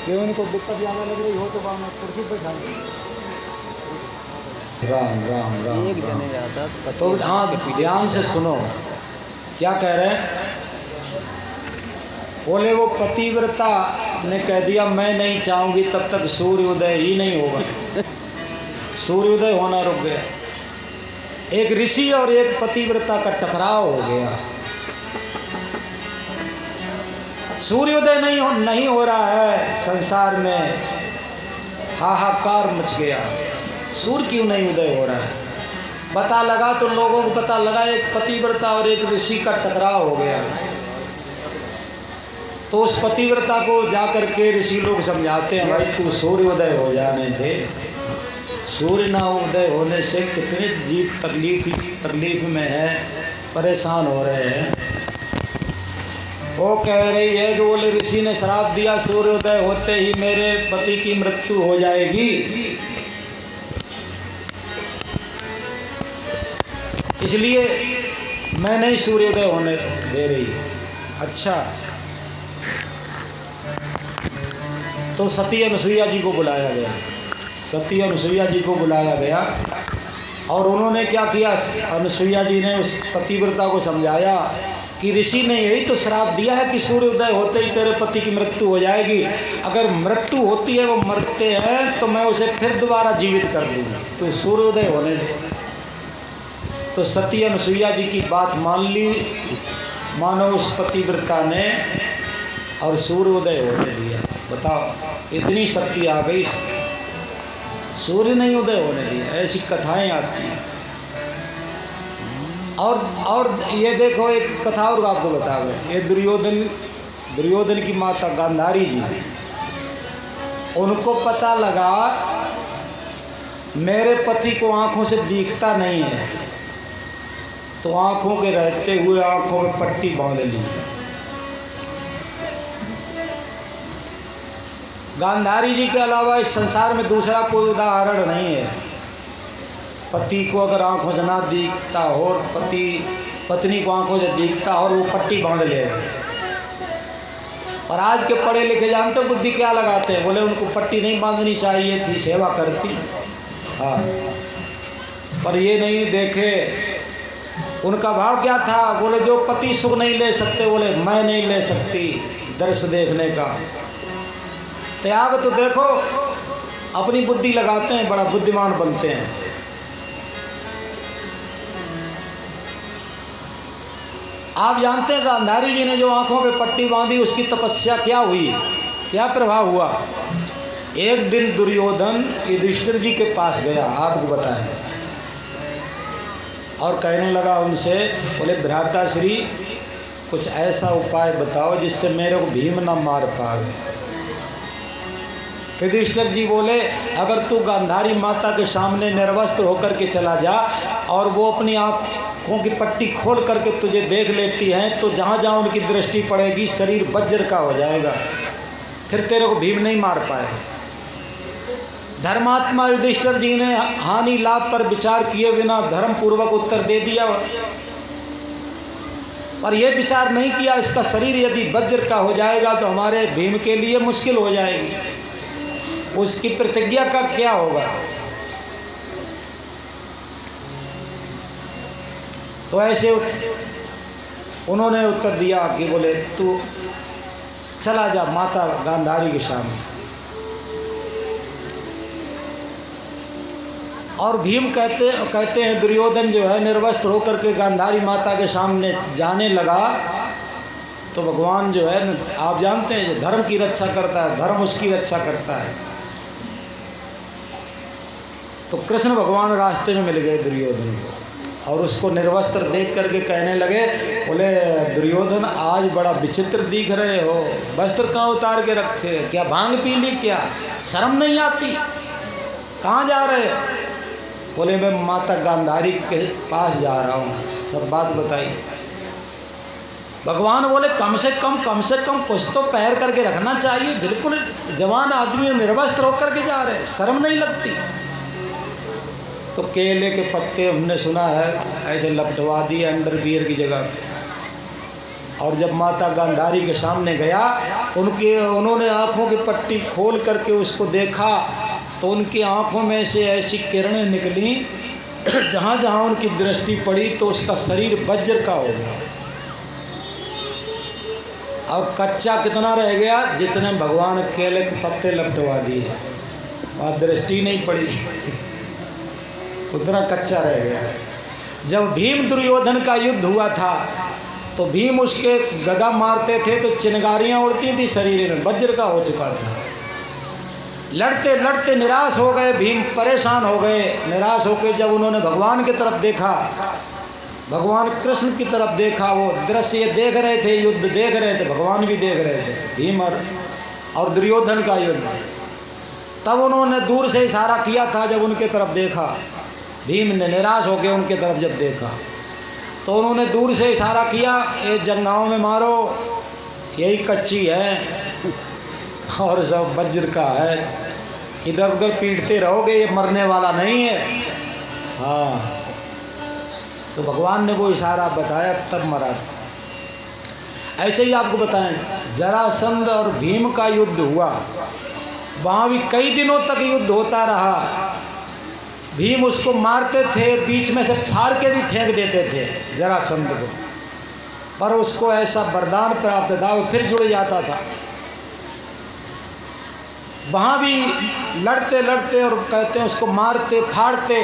कि उनको दिक्कत ज़्यादा लग रही हो तो वहाँ कुर्सी पर बैठा। राम राम राम एक राम। जने जाता तो हाँ ध्यान से सुनो क्या कह रहे हैं। बोले वो पतिव्रता ने कह दिया मैं नहीं चाहूँगी तब तक सूर्योदय ही नहीं होगा। सूर्योदय होना रुक गया। एक ऋषि और एक पतिव्रता का टकराव हो गया। सूर्योदय नहीं हो रहा है संसार में, हाहाकार मच गया। सूर्य क्यों नहीं उदय हो रहा है? पता लगा तो लोगों को पता लगा एक पतिव्रता और एक ऋषि का टकराव हो गया। तो उस पतिव्रता को जाकर के ऋषि लोग समझाते हैं भाई तू सूर्योदय हो जाने थे। सूर्य ना उदय होने से कितने जीव तकलीफ में है, परेशान हो रहे हैं। वो कह रही है जो बोले ऋषि ने श्राप दिया सूर्योदय होते ही मेरे पति की मृत्यु हो जाएगी, इसलिए मैं नहीं सूर्योदय होने दे रही। अच्छा, तो सती अनुसुईया जी को बुलाया गया। सती अनुसुईया जी को बुलाया गया और उन्होंने क्या किया, अनुसुईया जी ने उस पतिव्रता को समझाया कि ऋषि ने यही तो श्राप दिया है कि सूर्योदय होते ही तेरे पति की मृत्यु हो जाएगी। अगर मृत्यु होती है, वो मरते हैं, तो मैं उसे फिर दोबारा जीवित कर दूँगी, तो सूर्योदय होने दे। तो सती अनुसुईया जी की बात मान ली, मानो उस पतिव्रता ने, और सूर्योदय होने दिया। बताओ इतनी शक्ति आ गई, सूर्य नहीं उदय होने दिया। ऐसी कथाएं आती हैं। और ये देखो एक कथा और आपको बता दें। ये दुर्योधन की माता गांधारी जी, उनको पता लगा मेरे पति को आँखों से दिखता नहीं है, तो आँखों के रहते हुए आँखों में पट्टी बांध ली। गांधारी जी के अलावा इस संसार में दूसरा कोई उदाहरण नहीं है। पति को अगर आंखों से ना दिखता हो और पत्नी को आंखों से दिखता और वो पट्टी बांध ले। और आज के पढ़े लिखे जानते हो बुद्धि क्या लगाते हैं, बोले उनको पट्टी नहीं बांधनी चाहिए थी, सेवा करती। हाँ, पर ये नहीं देखे उनका भाव क्या था। बोले जो पति सुख नहीं ले सकते, बोले मैं नहीं ले सकती दृश्य देखने का। त्याग तो देखो, अपनी बुद्धि लगाते हैं, बड़ा बुद्धिमान बनते हैं। आप जानते हैं गांधारी जी ने जो आंखों पे पट्टी बांधी, उसकी तपस्या क्या हुई, क्या प्रभाव हुआ। एक दिन दुर्योधन युधिष्ठिर जी के पास गया, आपको बताएं, और कहने लगा उनसे, बोले भ्राताश्री कुछ ऐसा उपाय बताओ जिससे मेरे को भीम न मार पाए। युधिष्ठिर जी बोले अगर तू गांधारी माता के सामने निर्वस्त्र होकर के चला जा और वो अपनी आँखों की पट्टी खोल करके तुझे देख लेती हैं, तो जहाँ जहाँ उनकी दृष्टि पड़ेगी शरीर वज्र का हो जाएगा, फिर तेरे को भीम नहीं मार पाएगा। धर्मात्मा युधिष्ठिर जी ने हानि लाभ पर विचार किए बिना धर्म पूर्वक उत्तर दे दिया। और ये विचार नहीं किया इसका शरीर यदि वज्र का हो जाएगा तो हमारे भीम के लिए मुश्किल हो जाएगी, उसकी प्रतिज्ञा का क्या होगा। तो ऐसे उन्होंने उत्तर दिया कि बोले तू चला जा माता गांधारी के सामने। और भीम कहते हैं दुर्योधन जो है निर्वस्त्र होकर के गांधारी माता के सामने जाने लगा, तो भगवान जो है आप जानते हैं जो धर्म की रक्षा करता है, धर्म उसकी रक्षा करता है। तो कृष्ण भगवान रास्ते में मिल गए दुर्योधन को और उसको निर्वस्त्र देख करके कहने लगे, बोले दुर्योधन आज बड़ा विचित्र दिख रहे हो, वस्त्र कहाँ उतार के रखे, क्या भांग पी ली, क्या शर्म नहीं आती, कहाँ जा रहे हो। बोले मैं माता गांधारी के पास जा रहा हूँ, सब बात बताई। भगवान बोले कम से कम कुछ तो पैर करके रखना चाहिए, बिल्कुल जवान आदमी निर्वस्त्र होकर के जा रहे, शर्म नहीं लगती। तो केले के पत्ते हमने सुना है ऐसे लपटवा दिए अंडरवियर की जगह, और जब माता गांधारी के सामने गया, उन्होंने आँखों की पट्टी खोल करके उसको देखा तो उनकी आँखों में से ऐसी किरणें निकली, जहाँ जहाँ उनकी दृष्टि पड़ी तो उसका शरीर वज्र का हो गया। और कच्चा कितना रह गया, जितने भगवान केले के पत्ते लपटवा दिए, वहाँ दृष्टि नहीं पड़ी, उतना कच्चा रह गया। जब भीम दुर्योधन का युद्ध हुआ था तो भीम उसके गदा मारते थे तो चिनगारियाँ उड़ती थी शरीर में, वज्र का हो चुका था। लड़ते लड़ते निराश हो गए, भीम परेशान हो गए। निराश होकर जब उन्होंने भगवान की तरफ देखा, भगवान कृष्ण की तरफ देखा, वो दृश्य ये देख रहे थे, युद्ध देख रहे थे, भगवान भी देख रहे थे, भीम और दुर्योधन का युद्ध। तब उन्होंने दूर से इशारा किया था, जब उनके तरफ देखा, भीम ने निराश होकर उनके तरफ जब देखा तो उन्होंने दूर से इशारा किया, ये जंगाओं में मारो, यही कच्ची है और सब वज्र का है, इधर उधर पीटते रहोगे, ये मरने वाला नहीं है। हाँ, तो भगवान ने वो इशारा बताया, तब मरा। ऐसे ही आपको बताएं, जरासंध और भीम का युद्ध हुआ, वहाँ भी कई दिनों तक युद्ध होता रहा। भीम उसको मारते थे, बीच में से फाड़ के भी फेंक देते थे जरासंध को, पर उसको ऐसा वरदान प्राप्त था, वो फिर जुड़ जाता था। वहाँ भी लड़ते लड़ते और कहते हैं उसको मारते फाड़ते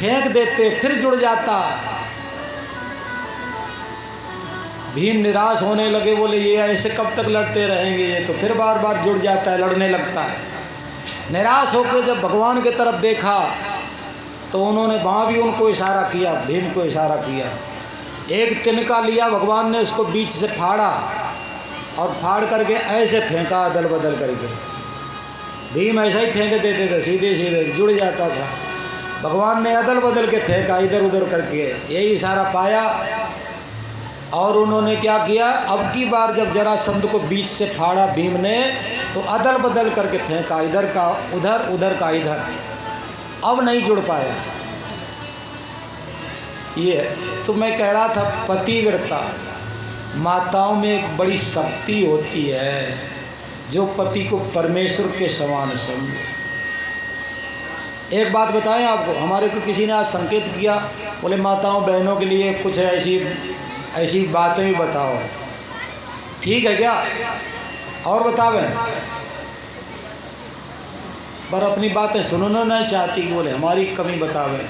फेंक देते, फिर जुड़ जाता। भीम निराश होने लगे, बोले ये ऐसे कब तक लड़ते रहेंगे, ये तो फिर बार बार जुड़ जाता है, लड़ने लगता है। निराश होकर जब भगवान की तरफ देखा तो उन्होंने वहाँ भी उनको इशारा किया, भीम को इशारा किया। एक तिनका लिया, भगवान ने उसको बीच से फाड़ा और फाड़ करके ऐसे फेंका अदल बदल करके। भीम ऐसा ही फेंक देते थे, सीधे सीधे जुड़ जाता था। भगवान ने अदल बदल के फेंका इधर उधर करके, यही इशारा पाया। और उन्होंने क्या किया, अब की बार जब जरासंध को बीच से फाड़ा भीम ने तो अदल बदल करके फेंका, इधर का उधर, उधर का इधर, अब नहीं जुड़ पाया। ये तो मैं कह रहा था, पतिव्रता माताओं में एक बड़ी शक्ति होती है, जो पति को परमेश्वर के समान समझे। एक बात बताएं आपको, हमारे को किसी ने आज संकेत किया, बोले माताओं बहनों के लिए कुछ ऐसी बातें भी बताओ। ठीक है क्या, और बतावें, पर अपनी बातें सुनना नहीं चाहती कि बोले हमारी कमी बतावें।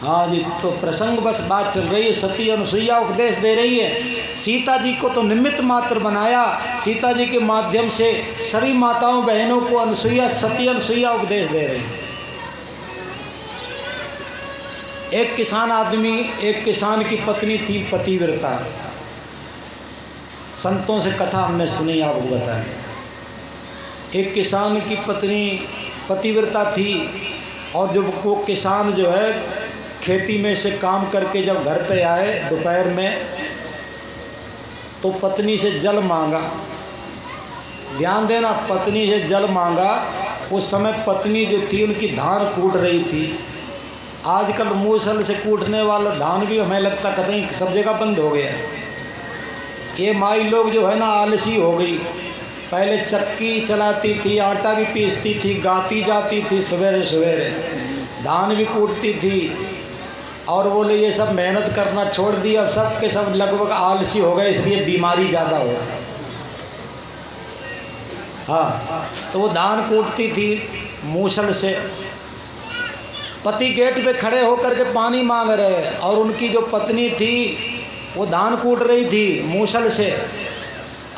हाँ जी, तो प्रसंग बस बात चल रही है, सती अनुसुईया उपदेश दे रही है। सीता जी को तो निमित्त मात्र बनाया, सीता जी के माध्यम से सभी माताओं बहनों को अनुसुईया, सती अनुसुईया उपदेश दे रही है। एक किसान आदमी, एक किसान की पत्नी थी पतिव्रता। संतों से कथा हमने सुनी, आपको बताएं। एक किसान की पत्नी पतिव्रता थी, और जब वो किसान जो है खेती में से काम करके जब घर पे आए दोपहर में, तो पत्नी से जल मांगा। ध्यान देना, पत्नी से जल मांगा। उस समय पत्नी जो थी उनकी धान कूट रही थी। आजकल मूसल से कूटने वाला धान भी हमें लगता कहीं सब जगह बंद हो गया। ये माई लोग जो है ना आलसी हो गई। पहले चक्की चलाती थी, आटा भी पीसती थी, गाती जाती थी, सवेरे सवेरे धान भी कूटती थी, और बोले ये सब मेहनत करना छोड़ दी। अब सब के सब लगभग आलसी हो गए, इसलिए बीमारी ज़्यादा हो गई। हाँ, तो वो धान कूटती थी मूसल से। पति गेट पे खड़े होकर के पानी मांग रहे, और उनकी जो पत्नी थी वो धान कूट रही थी मूसल से।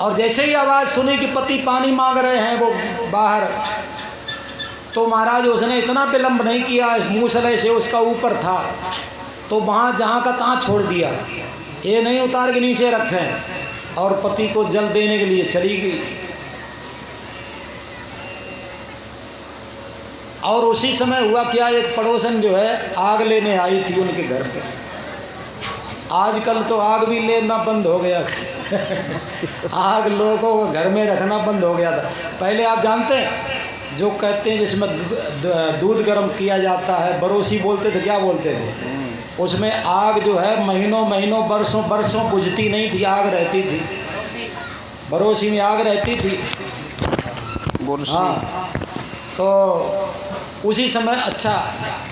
और जैसे ही आवाज़ सुनी कि पति पानी मांग रहे हैं वो बाहर, तो महाराज उसने इतना विलम्ब नहीं किया, मूसल ऐसे उसका ऊपर था तो वहाँ जहाँ का तहाँ छोड़ दिया, ये नहीं उतार के नीचे रखें, और पति को जल देने के लिए चली गई। और उसी समय हुआ क्या, एक पड़ोसन जो है आग लेने आई थी उनके घर पे। आजकल तो आग भी लेना बंद हो गया आग लोगों को घर में रखना बंद हो गया था। पहले आप जानते हैं, जो कहते हैं जिसमें दूध गर्म किया जाता है, बरोसी बोलते थे, क्या बोलते थे, उसमें आग जो है महीनों महीनों वर्षों वर्षों बुझती नहीं थी, आग रहती थी, बरोसी में आग रहती थी। हाँ, तो उसी समय अच्छा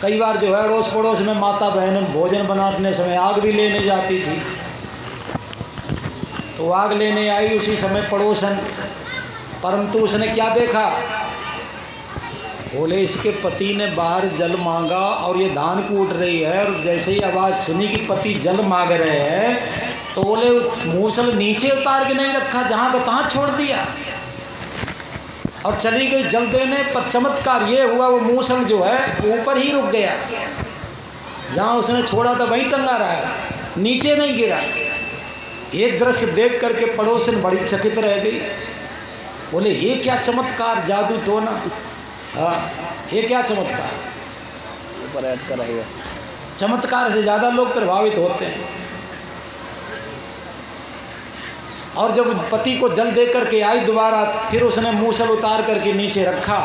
कई बार जो है अड़ोस पड़ोस में माता बहन भोजन बनाने समय आग भी लेने जाती थी। तो आग लेने आई उसी समय पड़ोसन, परंतु उसने क्या देखा, बोले इसके पति ने बाहर जल मांगा और ये धान कूट रही है, और जैसे ही आवाज़ सुनी कि पति जल मांग रहे हैं तो बोले मूसल नीचे उतार के नहीं रखा, जहाँ का तहाँ छोड़ दिया और चली गई जल देने। पर चमत्कार ये हुआ वो मूसल जो है ऊपर ही रुक गया, जहाँ उसने छोड़ा था वहीं टंगा रहा है, नीचे नहीं गिरा। ये दृश्य देख करके पड़ोसन बड़ी चकित रह गई। बोले ये क्या चमत्कार, जादू टोना, हाँ ये क्या चमत्कार। ऊपर ऐड कर रहेगा। चमत्कार से ज़्यादा लोग प्रभावित होते हैं। और जब पति को जल दे करके आई दोबारा, फिर उसने मूसल उतार करके नीचे रखा।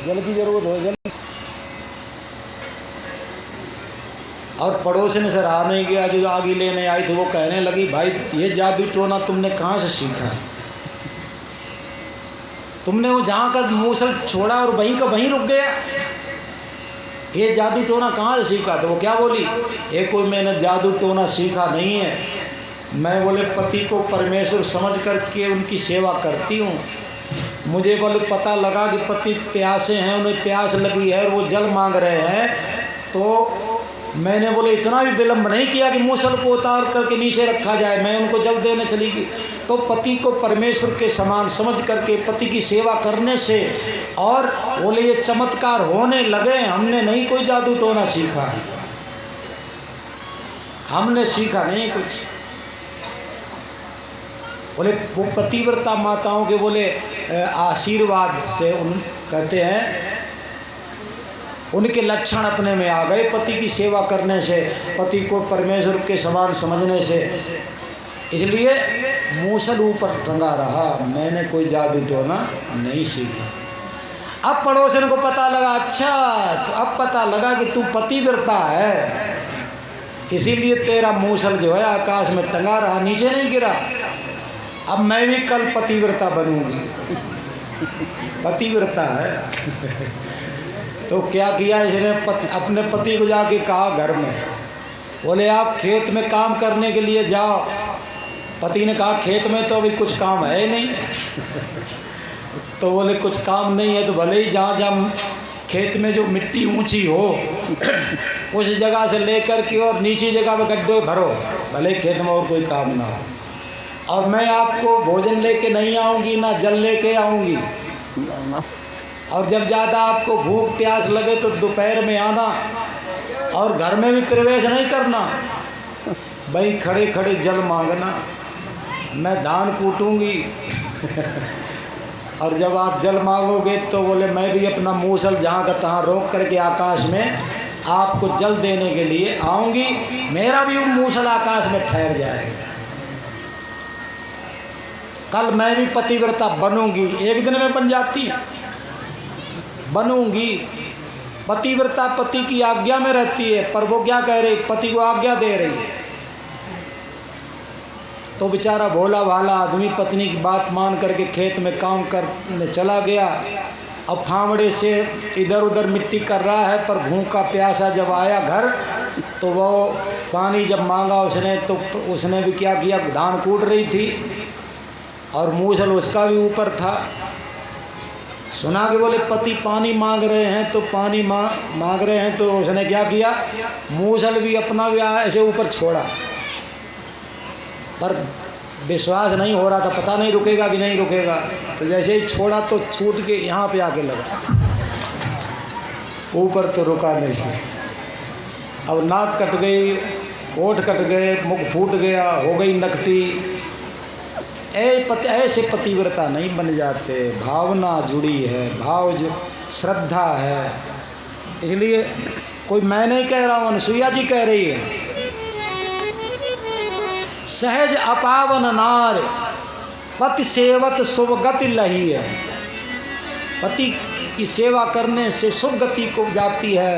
जल की जरूरत हो, जल। और पड़ोसन से रहा नहीं गया, जो आगे लेने आई थी वो कहने लगी, भाई ये जादू टोना तुमने कहाँ से सीखा है? तुमने वो जहाँ का मूसल छोड़ा और वहीं का वहीं रुक गया, ये जादू टोना कहाँ से सीखा? तो वो क्या बोली, ये कोई मैंने जादू टोना सीखा नहीं है, मैं बोले पति को परमेश्वर समझ करके उनकी सेवा करती हूँ। मुझे बोले पता लगा कि पति प्यासे हैं, उन्हें प्यास लगी है और वो जल मांग रहे हैं, तो मैंने बोले इतना भी विलम्ब नहीं किया कि मूसल को उतार करके नीचे रखा जाए, मैं उनको जल देने चली गई। तो पति को परमेश्वर के समान समझ करके पति की सेवा करने से और बोले ये चमत्कार होने लगे। हमने नहीं कोई जादू टोना सीखा है, हमने सीखा नहीं कुछ। बोले वो पतिव्रता माताओं के बोले आशीर्वाद से उन कहते हैं उनके लक्षण अपने में आ गए, पति की सेवा करने से, पति को परमेश्वर के समान समझने से। इसलिए मूसल ऊपर टंगा रहा, मैंने कोई जादू टोना नहीं सीखा। अब पड़ोसन को पता लगा, अच्छा तो अब पता लगा कि तू पतिव्रता है, इसीलिए तेरा मूसल जो है आकाश में टंगा रहा, नीचे नहीं गिरा। अब मैं भी कल पतिव्रता बनूंगी, पतिव्रता है। तो क्या किया इसने, अपने पति को जाके कहा घर में, बोले आप खेत में काम करने के लिए जाओ। पति ने कहा खेत में तो अभी कुछ काम है नहीं। तो बोले कुछ काम नहीं है तो भले ही जहाँ जहाँ खेत में जो मिट्टी ऊंची हो उस जगह से लेकर के और नीची जगह में गड्ढे भरो, भले खेत में और कोई काम ना हो। और मैं आपको भोजन लेके नहीं आऊँगी, ना जल लेके आऊँगी। और जब ज़्यादा आपको भूख प्यास लगे तो दोपहर में आना, और घर में भी प्रवेश नहीं करना, भाई खड़े खड़े जल मांगना, मैं धान कूटूंगी। और जब आप जल मांगोगे तो बोले मैं भी अपना मूसल जहाँ का तहाँ रोक करके आकाश में आपको जल देने के लिए आऊँगी, मेरा भी वो मूसल आकाश में ठहर जाएगा। कल मैं भी पतिव्रता बनूंगी, एक दिन में बन जाती, बनूंगी। पतिव्रता पति की आज्ञा में रहती है, पर वो क्या कह रही, पति को आज्ञा दे रही है। तो बेचारा भोला भाला आदमी पत्नी की बात मान करके खेत में काम करने चला गया। अब फावड़े से इधर उधर मिट्टी कर रहा है, पर भूखा प्यासा जब आया घर तो वो पानी जब मांगा उसने, तो उसने भी क्या किया, धान कूट रही थी और मूसल उसका भी ऊपर था। सुना कि बोले पति पानी मांग रहे हैं, तो पानी मांग रहे हैं, तो उसने क्या किया, मूसल भी अपना भी ऐसे ऊपर छोड़ा। पर विश्वास नहीं हो रहा था, पता नहीं रुकेगा कि नहीं रुकेगा। तो जैसे ही छोड़ा तो छूट के यहाँ पे आके लगा, ऊपर तो रुका नहीं। अब नाक कट गई, ओठ कट गए, मुख फूट गया, हो गई नकटी। ऐसे पतिव्रता नहीं बन जाते, भावना जुड़ी है, भाव जो श्रद्धा है। इसलिए कोई मैं नहीं कह रहा हूँ, अनुसुईया जी कह रही है, सहज अपावन नार पति सेवत सुभगति लही है। पति की सेवा करने से शुभ गति को जाती है।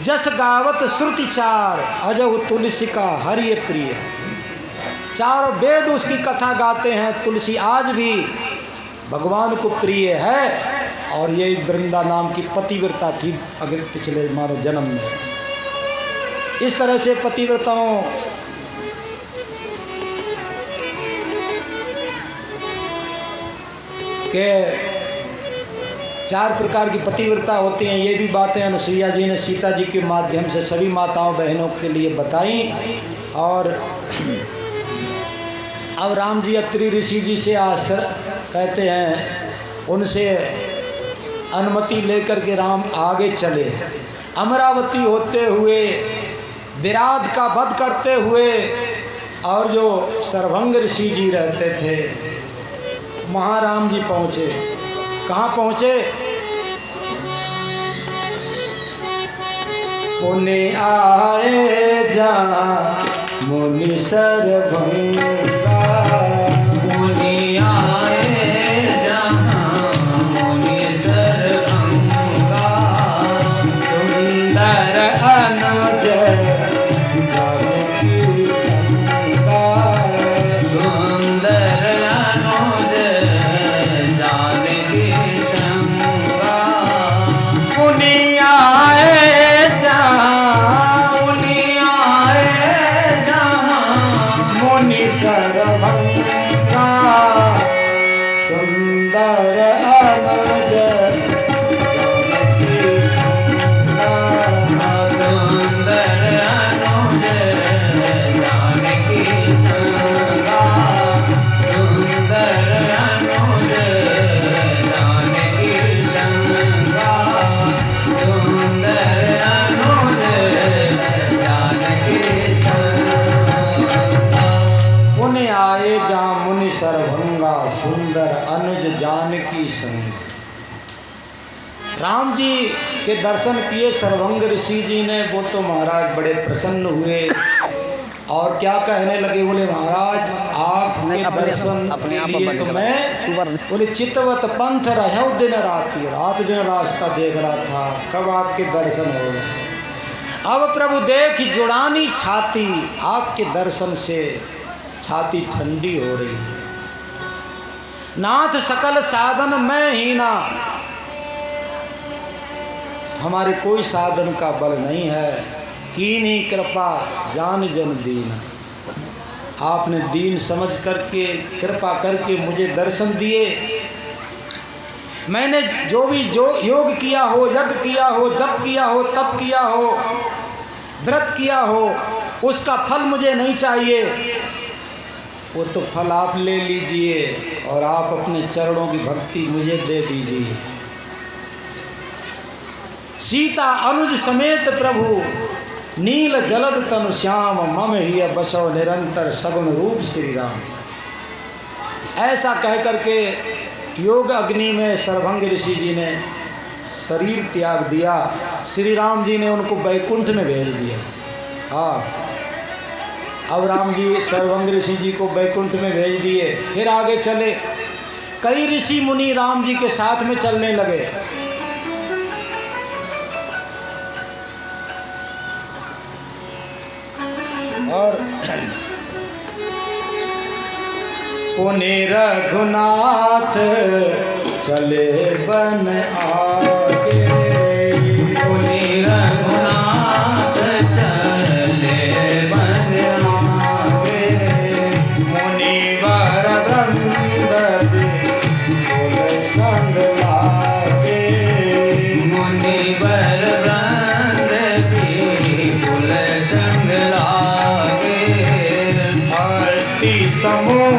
जस गावत श्रुति चार अजहु तुलसी का हरि प्रिय। चारों वेद उसकी कथा गाते हैं, तुलसी आज भी भगवान को प्रिय है। और ये वृंदा नाम की पतिव्रता थी अगर पिछले मानव जन्म में। इस तरह से पतिव्रताओं के 4 प्रकार की पतिव्रता होती हैं। ये भी बातें अनुसुईया जी ने सीता जी के माध्यम से सभी माताओं बहनों के लिए बताई। और अब राम जी अत्रि ऋषि जी से कहते हैं, उनसे अनुमति लेकर के राम आगे चले। अमरावती होते हुए, विराट का वध करते हुए, और जो सर्वभंग ऋषि जी रहते थे वहाँ राम जी पहुँचे। कहाँ पहुँचे? पुणे आए जहाँ मुनि सर्वभंगा। पुणे आए जहाँ मुनि सर्वभंगा। सुंदर अनुज जानकी संगा। सुंदर अनुज जानकी संगा। पुनि आए जहाँ पुणे आए जहाँ मुनि सर्वभंगा। सुंदर अनुज जानकी संगा। सुंदर अनुज जानकी संगा। सुंदर अनुज जानकी संगा। सुंदर अनुज जानकी संगा। पुण्य आए जहाँ मुनि सर्वभंगा। सुंदर अनुज जानकी संग। राम जी के दर्शन किए सर्वभंग ऋषि जी ने। वो तो महाराज बड़े प्रसन्न हुए और क्या कहने लगे, बोले महाराज आपके दर्शन के लिए तो मैं बोले चितवत पंथ रहौ दिन राति, रात दिन रास्ता देख रहा था, कब आपके दर्शन हो गए। अब प्रभु देख जुड़ानी छाती, आपके दर्शन से छाती ठंडी हो रही है। नाथ सकल साधन मैं ही ना, हमारे कोई साधन का बल नहीं है। कीन्ही कृपा जान जन दीन। आपने दीन समझ करके कृपा करके मुझे दर्शन दिए। मैंने जो भी जो योग किया हो, यज्ञ किया हो, जप किया हो, तप किया हो, व्रत किया हो, उसका फल मुझे नहीं चाहिए। वो तो फल आप ले लीजिए और आप अपने चरणों की भक्ति मुझे दे दीजिए। सीता अनुज समेत प्रभु नील जलद तनु श्याम मम ही बसो निरंतर सगुण रूप श्री राम। ऐसा कह करके योग अग्नि में सर्वभंग ऋषि जी ने शरीर त्याग दिया। श्री राम जी ने उनको वैकुंठ में भेज दिया। हाँ, अब राम जी सर्वभंग ऋषि जी को वैकुंठ में भेज दिए। फिर आगे चले। कई ऋषि मुनि राम जी के साथ में चलने लगे। और पुनि रघुनाथ चले बन आगे। पुनि रघुनाथ चले बन आगे। मुनिवर वृंद बिपुल संग लागे। मुनिवर वृंद बिपुल संग लागे। हस्ती समूह